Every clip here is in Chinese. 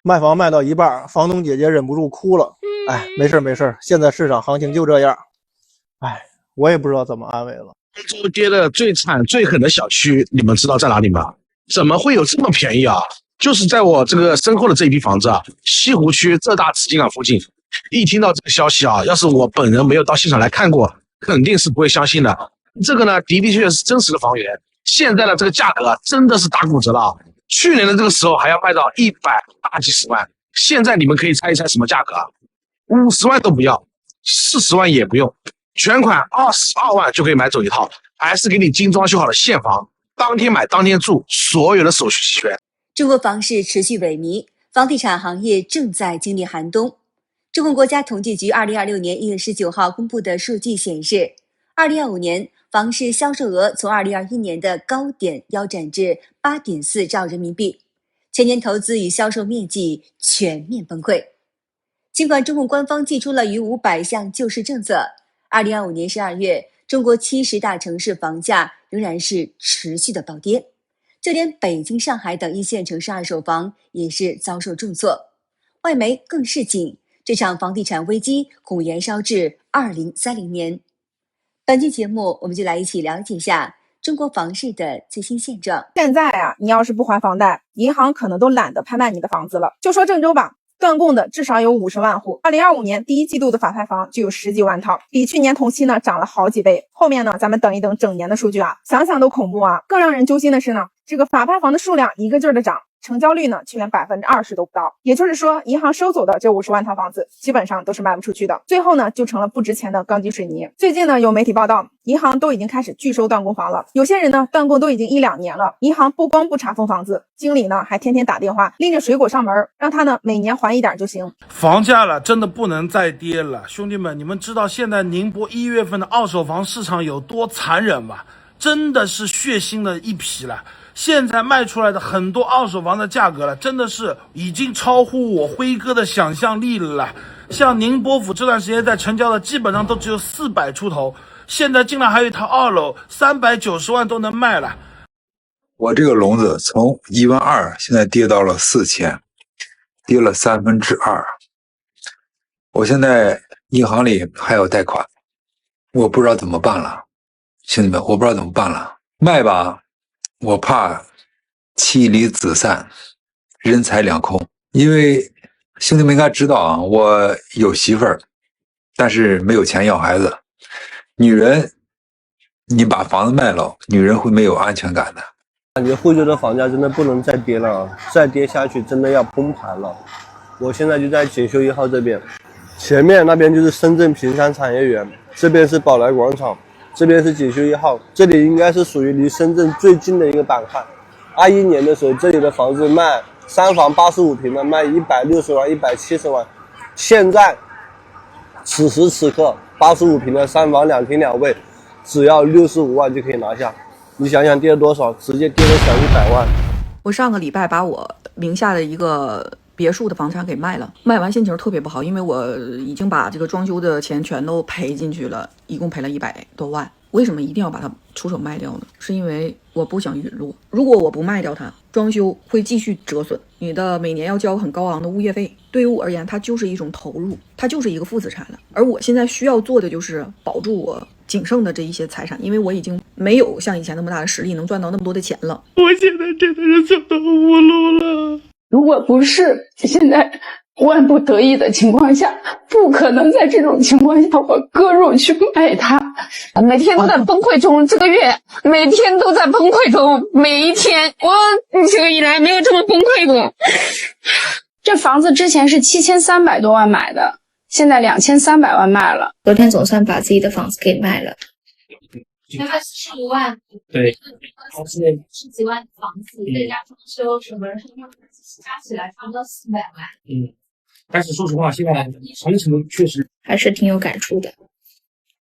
賣房賣到一半，房東姐姐忍不住哭了。哎，没事，现在市场行情就这样。哎，我也不知道怎么安慰了。郑州跌的最惨最狠的小区，你们知道在哪里吗？怎么会有这么便宜啊？就是在我这个身后的这一批房子啊，西湖区浙大紫金港附近。一听到这个消息啊，要是我本人没有到现场来看过，肯定是不会相信的。这个呢，的确是真实的房源。现在的这个价格真的是打骨折了啊！去年的这个时候还要卖到100大几十万，现在你们可以猜一猜什么价格啊？50万都不要，40万也不用，全款22万就可以买走一套，还是给你精装修好的现房，当天买当天住，所有的手续齐全。中国房市持续萎靡，房地产行业正在经歷寒冬。中国国家统计局2026年1月19号公布的数据显示，2025年房市销售額從2021年的高點腰斬至8.4兆人民幣，全年投資與銷售面積全面崩潰。儘管中共官方祭出了逾500項救市政策，2025年12月，中國70大城市房價仍然是持續的暴跌，就連北京、上海等一線城市二手房也是遭受重挫。外媒更示警，這場房地產危機恐延燒至2030年。本期節目，我們就來一起了解一下中國房市的最新現狀。現在啊，你要是不還房貸，銀行可能都懶得拍賣你的房子了。就說鄭州吧，斷供的至少有50萬戶。2025年第一季度的法拍房就有10幾萬套，比去年同期呢漲了好幾倍。後面呢，咱們等一等整年的數據啊，想想都恐怖啊。更讓人揪心的是呢，這個法拍房的數量一個勁兒的漲。成交率呢，去年20%都不到，也就是說，銀行收走的這50萬套房子，基本上都是賣不出去的，最後呢，就成了不值錢的鋼筋水泥。最近呢，有媒體報道，銀行都已經開始拒收斷供房了，有些人呢，斷供都已經1-2年了，銀行不光不查封房子，經理呢，還天天打電話，拎着水果上門，讓他呢，每年還一點就行。房價了，真的不能再跌了，兄弟們，你們知道現在寧波1月份的二手房市場有多殘忍嗎？真的是血腥的一批了。現在賣出來的很多二手房的價格了，真的是已經超乎我輝哥的想象力了。像寧波府這段時間在成交的基本上都只有400出頭，現在竟然還有一套2樓390萬都能賣了。我這個籠子從12000現在跌到了4000，跌了2/3。我現在銀行裡還有貸款，我不知道怎麼辦了，兄弟們，我不知道怎麼辦了。賣吧，我怕妻離子散，人財兩空。因為兄弟們應該知道啊，我有媳婦兒，但是沒有錢要孩子。女人，你把房子賣了，女人會沒有安全感的。感覺惠州的房價真的不能再跌了，再跌下去真的要崩盤了。我現在就在錦繡1號這邊，前面那邊就是深圳坪山產業園，這邊是寶來廣場，這邊是錦繡1號，這裡應該是屬於離深圳最近的一個板塊。21年的時候，這裡的房子賣3房85平的賣160萬、170萬，現在此時此刻85平的3房2廳2衛，只要65萬就可以拿下。你想想跌了多少，直接跌了小100萬。我上個禮拜把我名下的一個別墅的房產給賣了，賣完心情特別不好，因為我已經把這個裝修的錢全都賠進去了，一共賠了100多萬。為什麼一定要把它出手賣掉呢？是因為我不想隕落。如果我不賣掉它，裝修會繼續折損，你的每年要交很高昂的物業費，對於我而言它就是一種投入，它就是一個負資產了。而我現在需要做的就是保住我僅剩的這一些財產，因為我已經沒有像以前那麼大的實力能賺到那麼多的錢了。我現在真的是走投無路了。如果不是現在萬不得已的情況下，不可能在這種情況下我割肉去賣它。每天都在崩潰中，這個月每天都在崩潰中，每一天我這個以來沒有這麼崩潰過。這房子之前是7300多萬買的，現在2300萬賣了。昨天總算把自己的房子給賣了。大概45萬，對十幾萬的房子，再加裝修什麼加起來差不多400萬。但是說實話，現在行情確實還是挺有感觸的。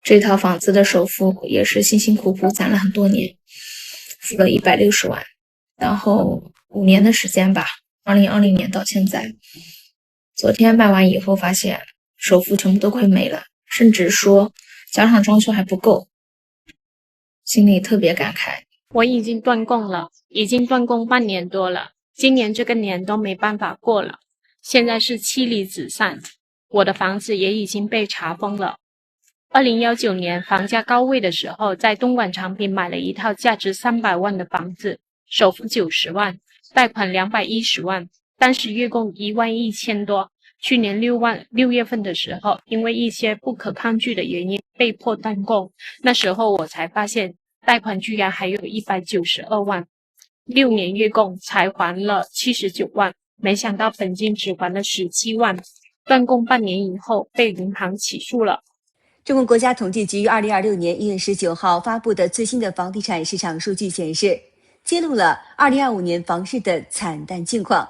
這套房子的首付也是辛辛苦苦攢了很多年，付了160萬，然後5年的時間吧，2020年到現在。昨天賣完以後發現首付全部都快沒了，甚至說加上裝修還不夠，心裡特別感慨。我已經斷供了，已經斷供半年多了，今年這個年都沒辦法過了。現在是妻離子散，我的房子也已經被查封了。2019年房價高位的時候，在東莞長平買了一套價值300萬的房子，首付90萬，貸款210萬，當時月供11000多。去年6月份的時候，因為一些不可抗拒的原因被迫斷供，那時候我才發現貸款居然還有192萬，6年月供才還了79萬，沒想到本金只還了17萬，斷供半年以後被銀行起訴了。中國國家統計局2026年1月19號發布的最新的房地產市場數據顯示，揭露了2025年房市的慘淡境況。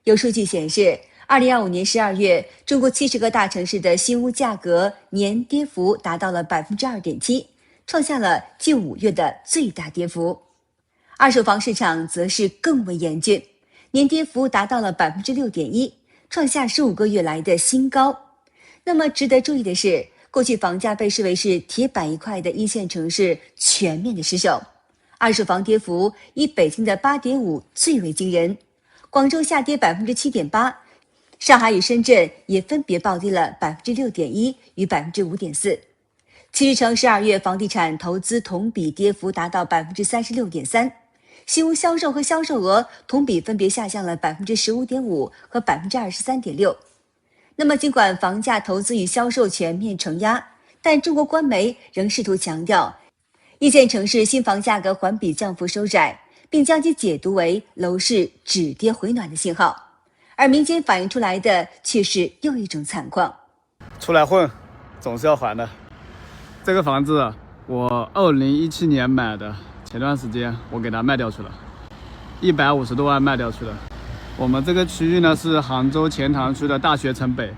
有數據顯示，2025年12月，中國70個大城市的新屋價格年跌幅達到了 2.7%， 創下了近5月的最大跌幅。二手房市場則是更為嚴峻，年跌幅達到了 6.1%， 創下15個月來的新高。那麼值得注意的是，過去房價被視為是鐵板一塊的一線城市全面的失守，二手房跌幅以北京的 8.5% 最為驚人，廣州下跌 7.8%， 上海與深圳也分別暴跌了 6.1% 與 5.4%。其實城12月房地產投資同比跌幅達到 36.3%， 新屋銷售和銷售額同比分別下降了 15.5% 和 23.6%。那麼儘管房價投資與銷售全面承壓，但中國官媒仍試圖強調一線城市新房價格環比降幅收窄，並將其解讀為樓市止跌回暖的信號。而民間反映出來的卻是又一種慘況。出來混總是要還的。這個房子我2017年買的，前段時間我給它賣掉去了，150多萬賣掉去了。我們這個區域呢是杭州錢塘區的大學城北，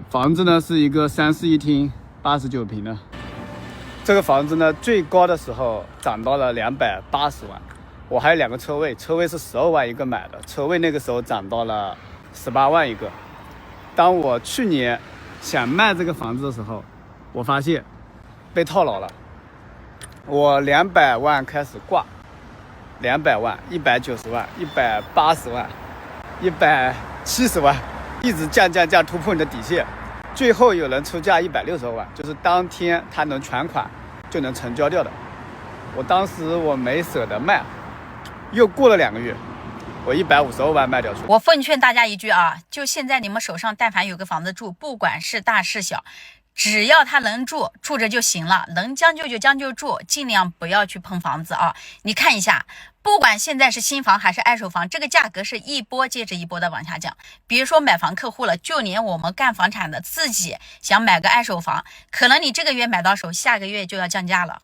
房子呢是一個3室1廳89平的。這個房子呢最高的時候漲到了280萬，我還有2個車位，車位是12萬一個買的，車位那個時候漲到了18萬一個。當我去年想賣這個房子的時候，我發現被套牢了，我200萬開始掛，200萬、190萬、180萬、170萬，一直降，突破你的底線。最後有人出價160萬，就是當天他能全款就能成交掉的。我當時我沒捨得賣，又過了2個月，我150萬賣掉出。我奉勸大家一句啊，就現在你們手上但凡有個房子住，不管是大是小，只要他能住，住着就行了，能将就就将就住，尽量不要去碰房子啊。你看一下，不管现在是新房还是二手房，这个價格是一波接着一波的往下降。比如說買房客戶了，就連我們幹房產的自己想買個二手房，可能你這個月買到手，下個月就要降價了，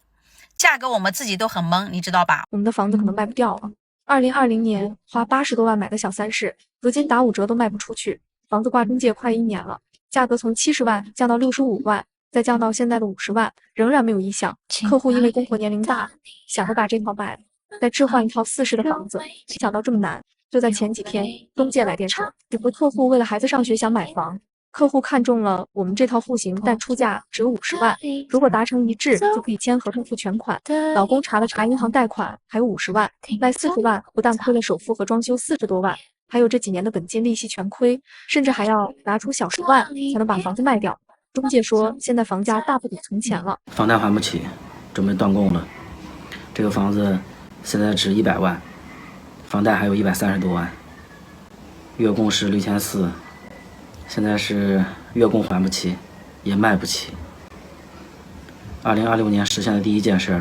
價格我們自己都很懵，你知道吧？我們的房子可能賣不掉了。2020年花80多萬買的小三室，如今打5折都賣不出去，房子掛中介快1年了，價格從70萬降到65萬，再降到現在的50萬，仍然沒有意向。客戶因為公婆年齡大，想着把這套賣了，再置換一套4室的房子，沒想到這麼難。就在前幾天，中介來電說，有個客戶為了孩子上學想買房，客戶看中了我們這套戶型，但出價只有50萬，如果達成一致，就可以簽合同付全款。老公查了查銀行貸款，還有50萬，賣40萬，不但虧了首付和裝修40多萬，還有這幾年的本金利息全虧，甚至還要拿出小10萬才能把房子賣掉。中介說，現在房價大不比從前了，房貸還不起，準備斷供了。這個房子現在值100萬，房貸還有130多萬，月供是6400，現在是月供還不起，也賣不起。2026年實現的第一件事，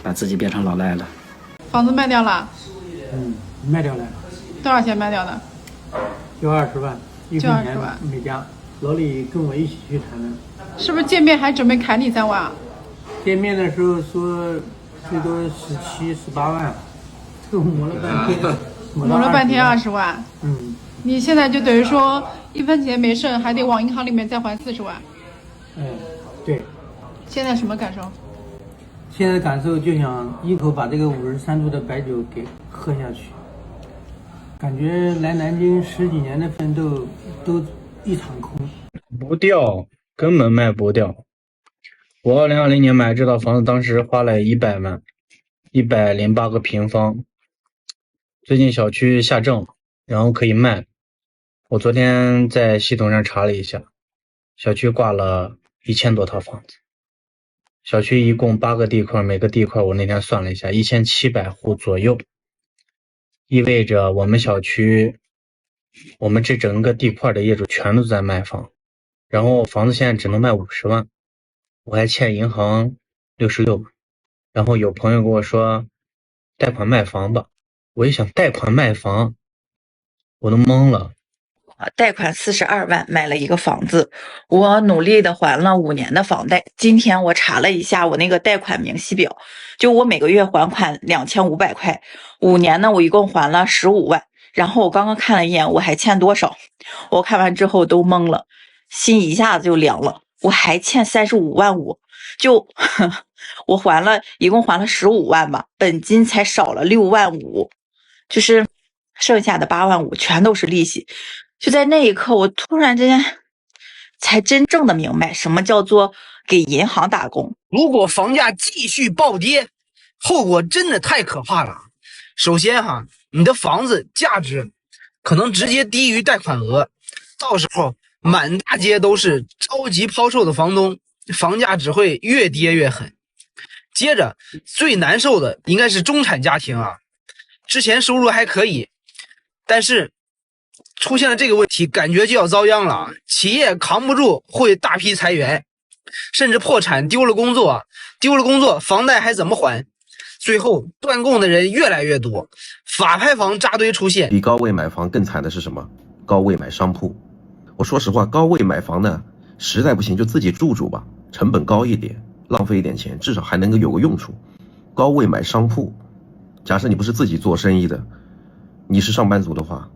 把自己變成老賴了。房子賣掉了？賣掉了。多少錢賣掉的？就20萬，1分錢沒加。老李跟我一起去談的。是不是見面還準備砍你3萬？見面的時候說最多17、18萬，這個磨了半天，磨了半天20萬。你現在就等於說1分錢沒剩，還得往銀行裡面再還40萬。對。現在什麼感受？現在感受就想一口把這個53度的白酒給喝下去，感覺來南京10幾年的奮鬥都一場空。不掉，根本賣不掉。我2020年買這套房子，當時花了100萬，108個平方。最近小區下證，然后可以賣。我昨天在系统上查了一下，小区挂了1000多套房子，小区一共8个地块，每个地块我那天算了一下，1700戶左右，意味着我们小区，我们这整個地塊的業主全都在賣房，然後房子現在只能賣50萬，我還欠銀行66萬，然後有朋友跟我說貸款賣房吧，我一想貸款賣房，我都懵了。貸款42萬買了一個房子，我努力的還了5年的房貸。今天我查了一下我那個貸款明細表，就我每個月還款2500塊，5年呢我一共還了15萬。然後我剛剛看了一眼我還欠多少，我看完之後都懵了，心一下子就涼了。我還欠35萬5，就我一共還了15萬吧，本金才少了6萬5，就是剩下的8萬5全都是利息。就在那一刻，我突然之間才真正的明白什麼叫做給銀行打工。如果房價繼續暴跌，後果真的太可怕了。首先你的房子價值可能直接低於貸款額，到時候滿大街都是着急拋售的房東，房價只會越跌越狠。接着最難受的應該是中產家庭之前收入還可以，但是出現了這個問題，感覺就要遭殃了。企業扛不住會大批裁員，甚至破產，丟了工作，房貸還怎麼還？最後斷供的人越來越多，法拍房扎堆出現。比高位買房更慘的是什麼？高位買商鋪。我說實話，高位買房呢，實在不行就自己住吧，成本高一點，浪費一點錢，至少還能夠有個用處。高位買商鋪，假設你不是自己做生意的，你是上班族的話，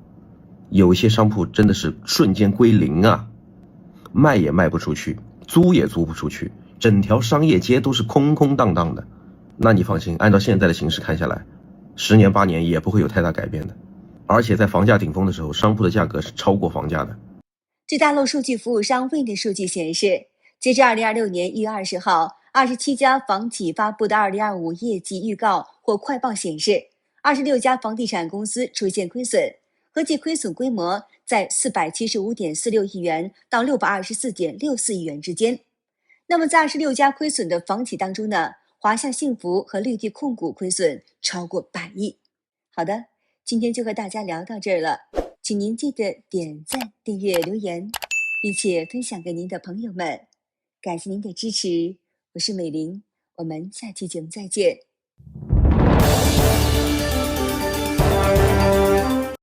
有一些商鋪真的是瞬間歸零啊，賣也賣不出去，租也租不出去，整條商業街都是空空蕩蕩的。那你放心，按照現在的形勢看下來，10年8年也不會有太大改變的。而且在房價頂峰的時候，商鋪的價格是超過房價的。據大陸數據服務商 Wind 數據顯示，截至2026年1月20號，27家房企發布的2025業績預告或快報顯示，26家房地產公司出現虧損，合計虧損規模在475.46億元到624.64億元之間。那麼在26家虧損的房企當中呢，華夏幸福和綠地控股虧損超過100億。好的，今天就和大家聊到這兒了，請您記得點讚、訂閱、留言，並且分享給您的朋友們。感謝您的支持，我是美玲，我們下期節目再見。